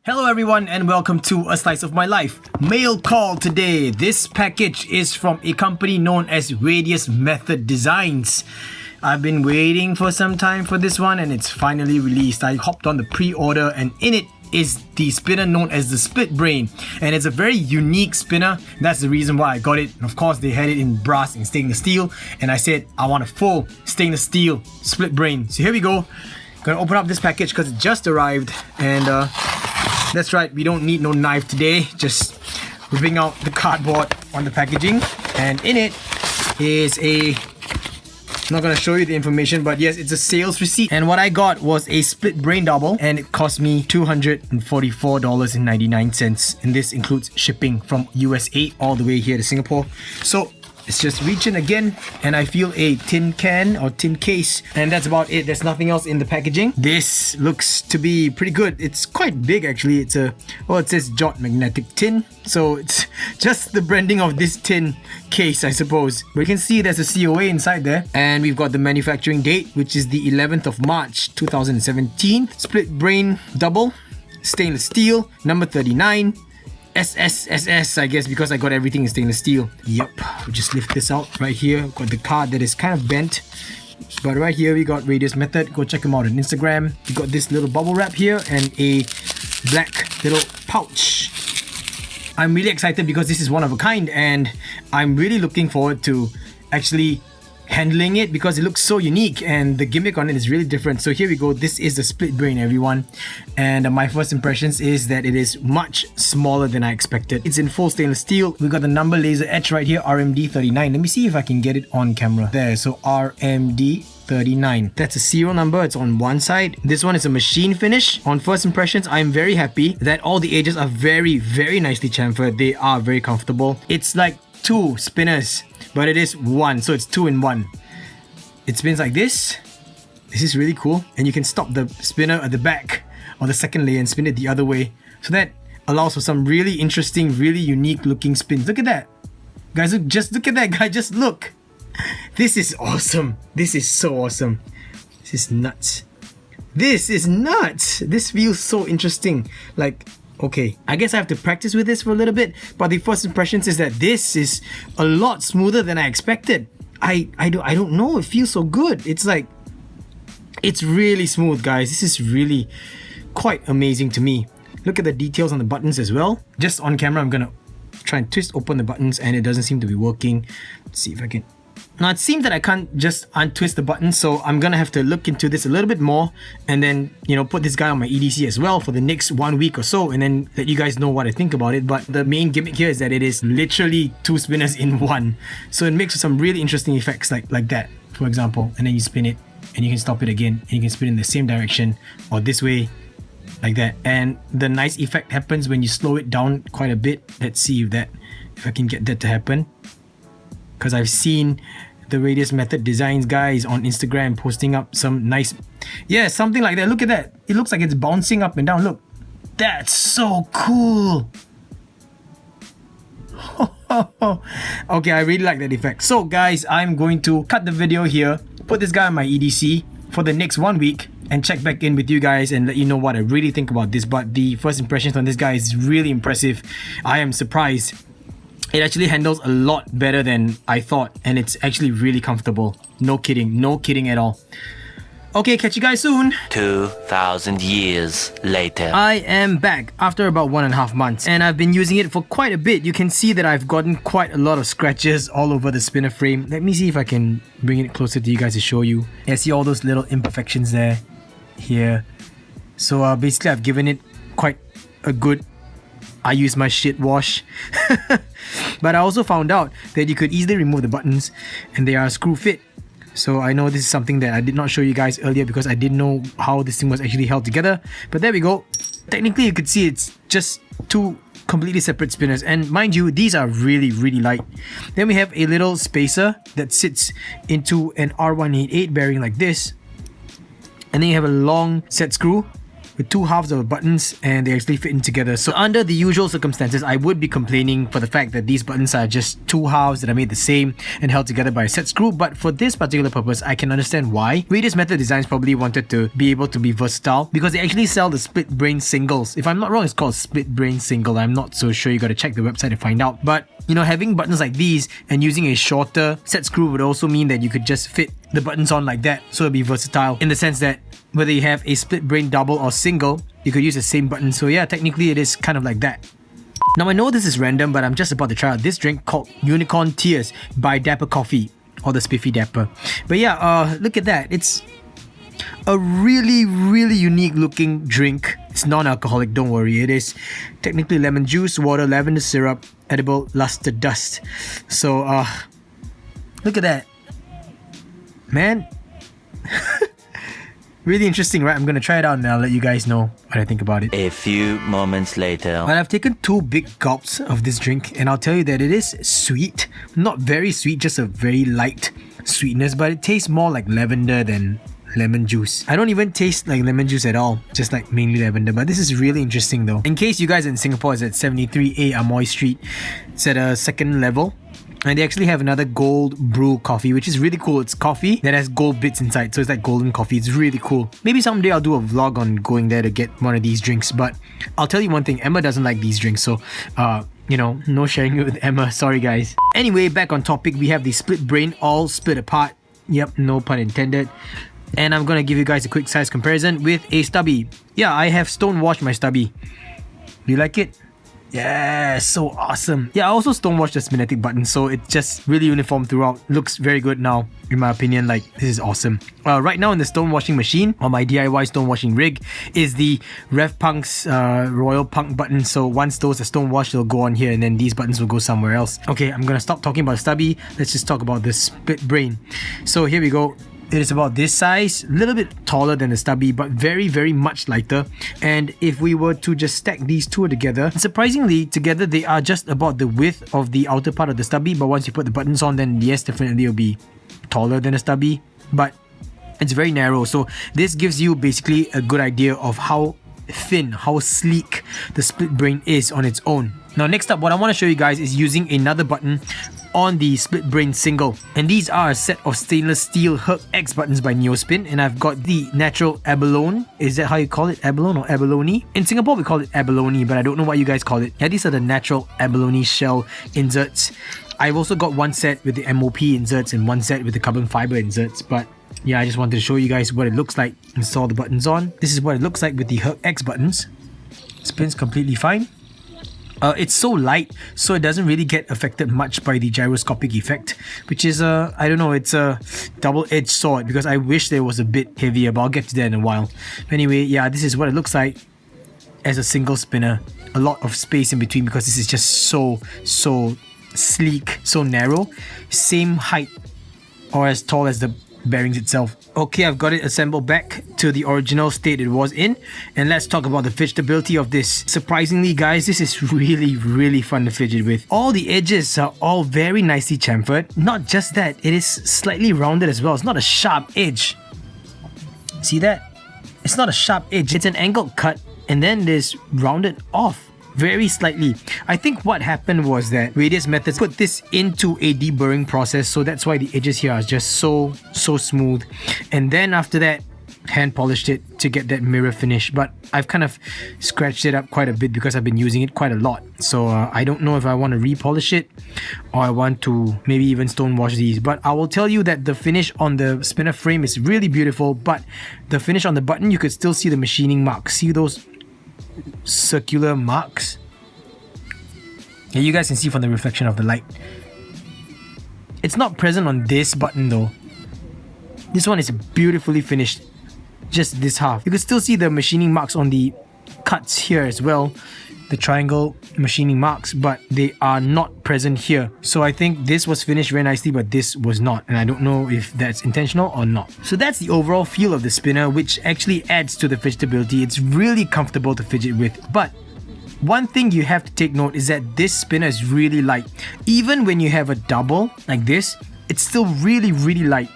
Hello everyone and welcome to A Slice of My Life. Mail call today. This package is from a company known as Radius Method Designs. I've been waiting for some time for this one and it's finally released. I hopped on the pre-order and in it is the spinner known as the Split Brain, and it's a very unique spinner. That's the reason why I got it. And of course they had it in brass and stainless steel, and I said I want a full stainless steel Split Brain. So here we go. Gonna open up this package because it just arrived, and that's right, we don't need no knife today. Just ripping out the cardboard on the packaging, and in it is a, I'm not gonna show you the information, but yes, it's a sales receipt. And what I got was a Split Brain double, and it cost me $244.99, and this includes shipping from USA all the way here to Singapore. So let's just reach in again, and I feel a tin can or tin case, and that's about it. There's nothing else in the packaging. This looks to be pretty good. It's quite big actually. It's a, well, it says Jot magnetic tin, so it's just the branding of this tin case, I suppose. But you can see there's a COA inside there, and we've got the manufacturing date, which is the 11th of March 2017. Split Brain double, stainless steel, number 39. SSSS, I guess, because I got everything in stainless steel. Yep, we'll just lift this out right here. We've got the card that is kind of bent, but right here we got Radius Method. Go check them out on Instagram. We got this little bubble wrap here and a black little pouch. I'm really excited because this is one of a kind, and I'm really looking forward to actually handling it because it looks so unique and the gimmick on it is really different. So here we go. This is the Split Brain, everyone, and my first impressions is that it is much smaller than I expected. It's in full stainless steel. We got the number laser etch right here, RMD 39. Let me see if I can get it on camera. There, so RMD 39. That's a serial number. It's on one side. This one is a machine finish. On first impressions, I'm very happy that all the edges are very nicely chamfered. They are very comfortable. It's like two spinners, but it is one, so it's 2 in 1. It spins like this. This is really cool, and you can stop the spinner at the back or the second layer and spin it the other way, so that allows for some really interesting, really unique looking spins. Look at that, guys. Just look at that, guy. Just look. This is awesome. This is so awesome. This is nuts. This is nuts. This feels so interesting. Like, okay, I guess I have to practice with this for a little bit, but the first impressions is that this is a lot smoother than I expected. I don't know, it feels so good. It's like, it's really smooth, guys. This is really quite amazing to me. Look at the details on the buttons as well. Just on camera, I'm gonna try and twist open the buttons and it doesn't seem to be working. Let's see if I can. Now it seems that I can't just untwist the button, so I'm gonna have to look into this a little bit more and then, you know, put this guy on my EDC as well for the next 1 week or so, and then let you guys know what I think about it. But the main gimmick here is that it is literally 2 spinners in 1, so it makes some really interesting effects like that, for example. And then you spin it and you can stop it again and you can spin in the same direction or this way, like that. And the nice effect happens when you slow it down quite a bit. Let's see if I can get that to happen, because I've seen the Radius Method Designs guys on Instagram posting up some nice, yeah, something like that. Look at that. It looks like it's bouncing up and down. Look, that's so cool. Okay, I really like that effect. So guys, I'm going to cut the video here, put this guy on my EDC for the next 1 week, and check back in with you guys and let you know what I really think about this. But the first impressions on this guy is really impressive. I am surprised. It actually handles a lot better than I thought, and it's actually really comfortable. No kidding at all. Okay, catch you guys soon. 2,000 years later. I am back after about 1.5 months, and I've been using it for quite a bit. You can see that I've gotten quite a lot of scratches all over the spinner frame. Let me see if I can bring it closer to you guys to show you. I see all those little imperfections there, here. So basically I've given it quite a good, I use my shit wash. But I also found out that you could easily remove the buttons and they are screw fit. So I know this is something that I did not show you guys earlier because I didn't know how this thing was actually held together. But there we go. Technically you could see it's just 2 completely separate spinners, and mind you, these are really light. Then we have a little spacer that sits into an R188 bearing like this, and then you have a long set screw with two halves of buttons and they actually fit in together. So under the usual circumstances, I would be complaining for the fact that these buttons are just two halves that are made the same and held together by a set screw. But for this particular purpose, I can understand why. Radius Method Designs probably wanted to be able to be versatile because they actually sell the split brain singles. If I'm not wrong, it's called split brain single. I'm not so sure. You got to check the website to find out. But you know, having buttons like these and using a shorter set screw would also mean that you could just fit the buttons on like that, so it'll be versatile in the sense that whether you have a split brain double or single, you could use the same button. So yeah, technically it is kind of like that. Now I know this is random, but I'm just about to try out this drink called Unicorn Tears by Dapper Coffee, or the Spiffy Dapper. But yeah, look at that. It's a really unique looking drink. It's non-alcoholic, don't worry. It is technically lemon juice, water, lavender syrup, edible luster dust. So look at that, man. Really interesting, right? I'm gonna try it out and I'll let you guys know what I think about it. A few moments later. Well, I've taken 2 big gulps of this drink and I'll tell you that it is sweet. Not very sweet, just a very light sweetness, but it tastes more like lavender than lemon juice. I don't even taste like lemon juice at all, just like mainly lavender. But this is really interesting though. In case you guys are in Singapore, it's at 73A Amoy Street. It's at a second level. And they actually have another gold brew coffee, which is really cool. It's coffee that has gold bits inside, so it's like golden coffee. It's really cool. Maybe someday I'll do a vlog on going there to get one of these drinks. But I'll tell you one thing, Emma doesn't like these drinks, so you know, no sharing it with Emma. Sorry guys. Anyway, back on topic, we have the split brain all split apart. Yep, no pun intended. And I'm gonna give you guys a quick size comparison with a stubby. Yeah, I have stonewashed my stubby. Do you like it? Yeah, so awesome. Yeah, I also stonewashed the spinnetic button, so it's just really uniform throughout. Looks very good now, in my opinion. Like, this is awesome. Right now in the stonewashing machine, or my DIY stonewashing rig, is the Rev Punk's Royal Punk button. So once those are stonewashed, they'll go on here and then these buttons will go somewhere else. Okay, I'm gonna stop talking about stubby. Let's just talk about the split brain. So here we go. It is about this size, a little bit taller than the stubby, but very much lighter. And if we were to just stack these two together, surprisingly together they are just about the width of the outer part of the stubby. But once you put the buttons on, then yes, definitely it'll be taller than a stubby, but it's very narrow. So this gives you basically a good idea of how thin, how sleek the split brain is on its own. Now next up, what I want to show you guys is using another button on the split brain single, and these are a set of stainless steel Herc X buttons by Neospin, and I've got the natural abalone. Is that how you call it? Abalone or abalone? In Singapore we call it abalone, but I don't know what you guys call it. Yeah, these are the natural abalone shell inserts. I've also got one set with the MOP inserts and one set with the carbon fiber inserts, but yeah, I just wanted to show you guys what it looks like. Install the buttons on. This is what it looks like with the Herc X buttons. Spins completely fine. It's so light, so it doesn't really get affected much by the gyroscopic effect, which is I don't know, it's a double-edged sword because I wish there was a bit heavier, but I'll get to that in a while. Anyway, yeah, this is what it looks like as a single spinner. A lot of space in between because this is just so sleek, so narrow. Same height or as tall as the bearings itself. Okay, I've got it assembled back to the original state it was in, and let's talk about the fidgetability of this. Surprisingly guys, this is really fun to fidget with. All the edges are all very nicely chamfered. Not just that, it is slightly rounded as well. It's not a sharp edge. See that? It's not a sharp edge, it's an angled cut, and then it is rounded off very slightly. I think what happened was that Radius Methods put this into a deburring process, so that's why the edges here are just so smooth. And then after that, hand polished it to get that mirror finish. But I've kind of scratched it up quite a bit because I've been using it quite a lot. So I don't know if I want to repolish it or I want to maybe even stone wash these. But I will tell you that the finish on the spinner frame is really beautiful, but the finish on the button, you could still see the machining marks. See those circular marks? Yeah, you guys can see from the reflection of the light. It's not present on this button though. This one is beautifully finished, just this half. You can still see the machining marks on the cuts here as well, the triangle machining marks, but they are not present here. So I think this was finished very nicely, but this was not, and I don't know if that's intentional or not. So that's the overall feel of the spinner, which actually adds to the fidgetability. It's really comfortable to fidget with. But one thing you have to take note is that this spinner is really light. Even when you have a double like this, it's still really light.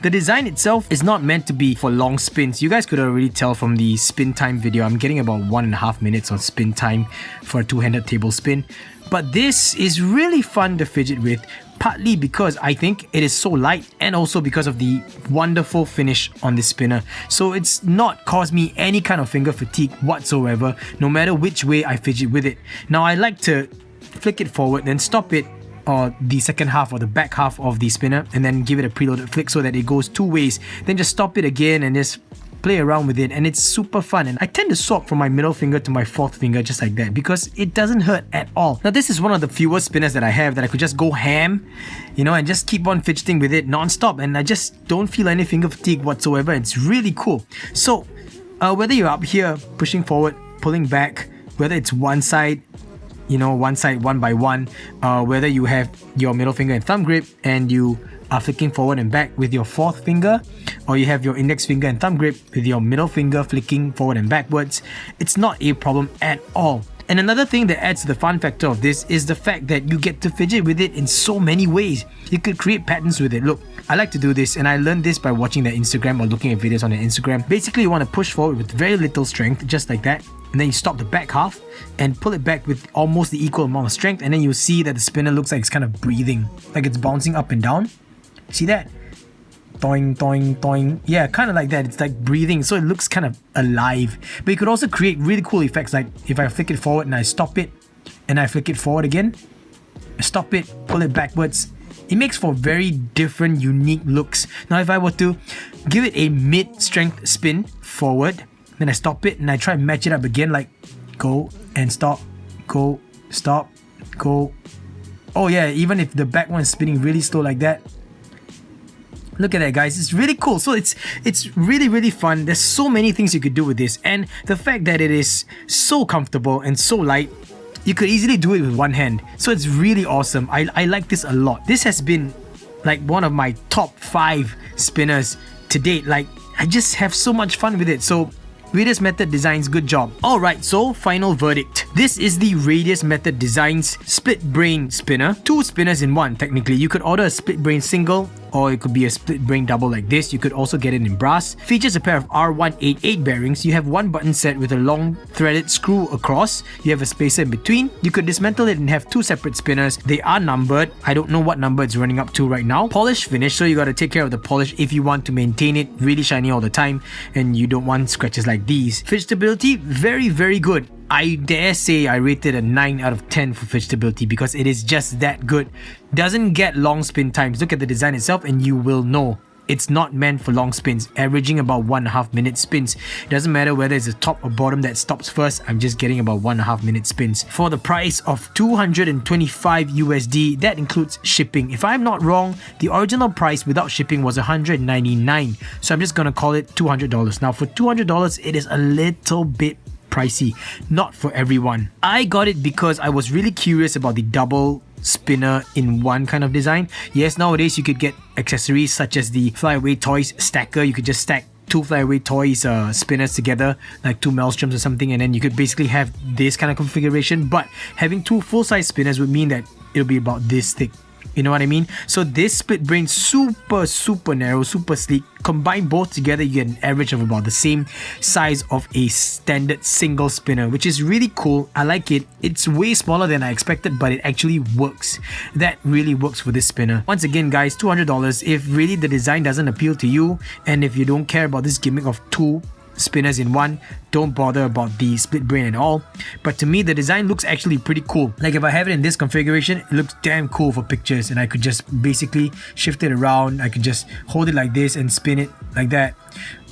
The design itself is not meant to be for long spins. You guys could already tell from the spin time video, I'm getting about 1.5 minutes on spin time for a two-handed table spin. But this is really fun to fidget with, partly because I think it is so light and also because of the wonderful finish on this spinner. So it's not caused me any kind of finger fatigue whatsoever, no matter which way I fidget with it. Now I like to flick it forward, then stop it, or the second half or the back half of the spinner, and then give it a preloaded flick so that it goes two ways. Then just stop it again and just play around with it, and it's super fun. And I tend to swap from my middle finger to my fourth finger just like that because it doesn't hurt at all. Now this is one of the fewer spinners that I have that I could just go ham, you know, and just keep on fidgeting with it non-stop, and I just don't feel any finger fatigue whatsoever. It's really cool. So whether you're up here pushing forward, pulling back, whether it's one side, you know, one side one by one, whether you have your middle finger and thumb grip and you are flicking forward and back with your fourth finger, or you have your index finger and thumb grip with your middle finger flicking forward and backwards, it's not a problem at all. And another thing that adds to the fun factor of this is the fact that you get to fidget with it in so many ways. You could create patterns with it. Look, I like to do this, and I learned this by watching their Instagram or looking at videos on their Instagram. Basically, you want to push forward with very little strength, just like that, and then you stop the back half and pull it back with almost the equal amount of strength, and then you'll see that the spinner looks like it's kind of breathing, like it's bouncing up and down. See that? Toing, toing, toing. Yeah, kind of like that. It's like breathing, so it looks kind of alive. But you could also create really cool effects, like if I flick it forward and I stop it, and I flick it forward again, stop it, pull it backwards. It makes for very different, unique looks. Now, if I were to give it a mid-strength spin forward, then I stop it and I try and match it up again, like go and stop, go, stop, go. Oh yeah, even if the back one is spinning really slow like that. Look at that, guys. It's really cool. So it's really, really fun. There's so many things you could do with this, and the fact that it is so comfortable and so light, you could easily do it with one hand. So it's really awesome. I like this a lot. This has been like one of my top 5 spinners to date. Like, I just have so much fun with it. So Radius Method Designs, good job. Alright, so final verdict. This is the Radius Method Designs split brain spinner. 2 spinners in one, technically. You could order a split brain single, or it could be a split brain double like this. You could also get it in brass. Features a pair of R188 bearings. You have one button set with a long threaded screw across. You have a spacer in between. You could dismantle it and have 2 separate spinners. They are numbered. I don't know what number it's running up to right now. Polish finish, so you gotta take care of the polish if you want to maintain it really shiny all the time and you don't want scratches like these. Fidgetability, very, very good. I dare say I rated a 9 out of 10 for fidgetability because it is just that good. Doesn't get long spin times. Look at the design itself and you will know it's not meant for long spins, averaging about 1.5 minute spins. It doesn't matter whether it's the top or bottom that stops first, I'm just getting about 1.5 minute spins. For the price of 225 USD, that includes shipping. If I'm not wrong, the original price without shipping was $199, so I'm just gonna call it $200. Now for $200, it is a little bit pricey, not for everyone. I got it because I was really curious about the double spinner in one kind of design. Yes, nowadays you could get accessories such as the Flyaway Toys stacker. You could just stack 2 Flyaway Toys spinners together, like 2 Maelstroms or something, and then you could basically have this kind of configuration. But having 2 full-size spinners would mean that it'll be about this thick. You know what I mean? So this split brain, super narrow, super sleek. Combine both together, you get an average of about the same size of a standard single spinner, which is really cool. I like it. It's way smaller than I expected, but it actually works. That really works for this spinner. Once again, guys, $200. If really the design doesn't appeal to you, and if you don't care about this gimmick of 2 spinners in one, don't bother about the split brain at all. But to me, the design looks actually pretty cool. Like if I have it in this configuration, it looks damn cool for pictures, and I could just basically shift it around. I could just hold it like this and spin it like that.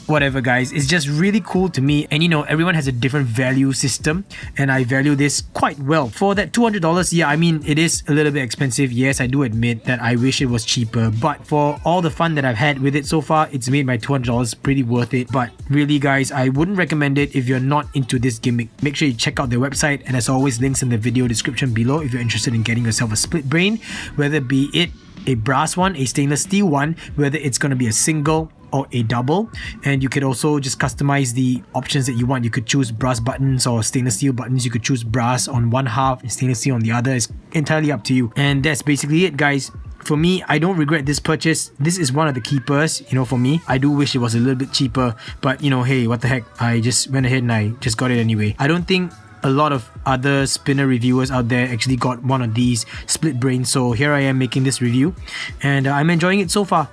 Whatever, guys, it's just really cool to me. And you know, everyone has a different value system, and I value this quite well. For that $200, yeah, I mean, it is a little bit expensive. Yes, I do admit that I wish it was cheaper, but for all the fun that I've had with it so far, it's made my $200 pretty worth it. But really, guys, I wouldn't recommend it if you're not into this gimmick. Make sure you check out their website, and as always, links in the video description below if you're interested in getting yourself a split brain, whether be it a brass one, a stainless steel one, whether it's going to be a single or a double. And you could also just customize the options that you want. You could choose brass buttons or stainless steel buttons. You could choose brass on one half and stainless steel on the other. It's entirely up to you. And that's basically it, guys. for me, I don't regret this purchase. This is one of the keepers, for me. I do wish it was a little bit cheaper, but hey, what the heck? I just went ahead and I just got it anyway. I don't think a lot of other spinner reviewers out there actually got one of these split brains, so here I am making this review, and I'm enjoying it so far.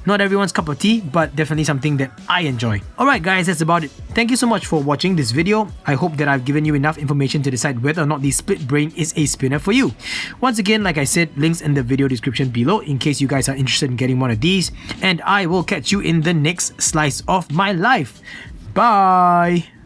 Not everyone's cup of tea, but definitely something that I enjoy. Alright guys, that's about it. Thank you so much for watching this video. I hope that I've given you enough information to decide whether or not the split brain is a spinner for you. Once again, like I said, links in the video description below in case you guys are interested in getting one of these. And I will catch you in the next slice of my life. Bye!